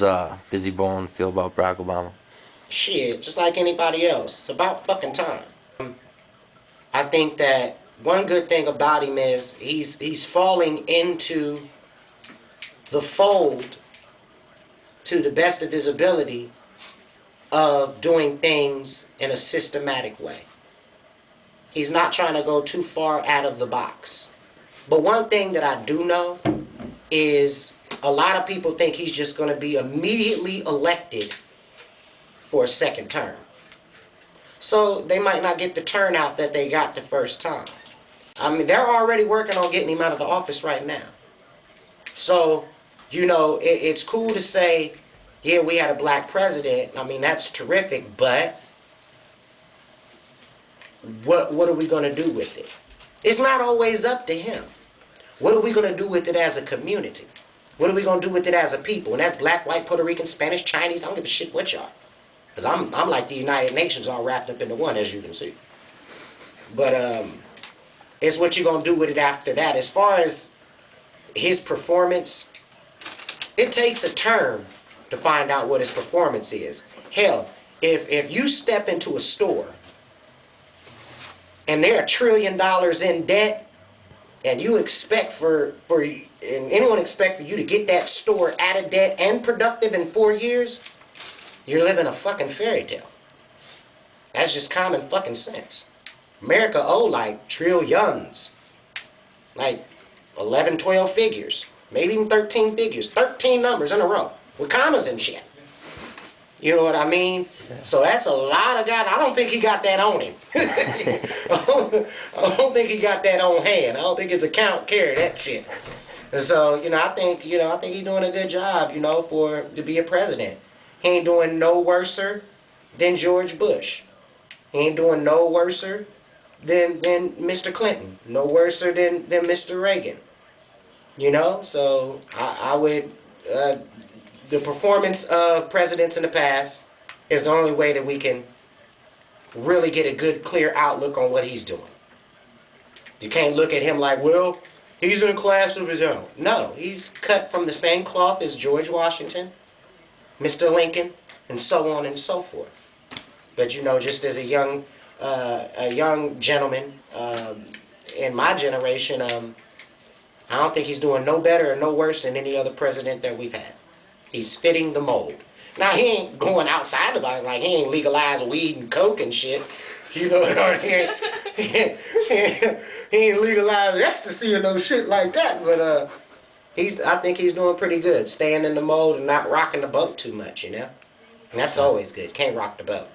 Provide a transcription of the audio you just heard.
does Bizzy Bone feel about Barack Obama? Shit, just like anybody else. It's about fucking time. I think that one good thing about him is he's falling into the fold to the best of his ability of doing things in a systematic way. He's not trying to go too far out of the box. But one thing that I do know is a lot of people think he's just going to be immediately elected for a second term. So they might not get the turnout that they got the first time. I mean, they're already working on getting him out of the office right now. So, you know, it's cool to say, yeah, we had a black president. I mean, that's terrific, but what are we going to do with it? It's not always up to him. What are we going to do with it as a community? What are we going to do with it as a people? And that's black, white, Puerto Rican, Spanish, Chinese. I don't give a shit what y'all. Because I'm like the United Nations all wrapped up into one, as you can see. But it's what you're going to do with it after that. As far as his performance, it takes a term to find out what his performance is. Hell, if you step into a store and they're $1 trillion in debt, and you expect and anyone expect for you to get that store out of debt and productive in 4 years, you're living a fucking fairy tale. That's just common fucking sense. America owe like trillions. Like 11, 12 figures. Maybe even 13 figures. 13 numbers in a row. With commas and shit. You know what I mean? So that's a lot of God. I don't think he got that on him. I don't think he got that on hand. I don't think his account carried that shit. And so, I think he's doing a good job, to be a president. He ain't doing no worser than George Bush. He ain't doing no worser than Mr. Clinton. No worser than Mr. Reagan. So I would, the performance of presidents in the past is the only way that we can really get a good, clear outlook on what he's doing. You can't look at him like, well, he's in a class of his own. No, he's cut from the same cloth as George Washington, Mr. Lincoln, and so on and so forth. But just as a young gentleman in my generation, I don't think he's doing no better or no worse than any other president that we've had. He's fitting the mold. Now, he ain't going outside about it, like he ain't legalized weed and coke and shit. You know what I mean? He ain't legalized ecstasy or no shit like that, but I think he's doing pretty good, staying in the mold and not rocking the boat too much, And that's always good. Can't rock the boat,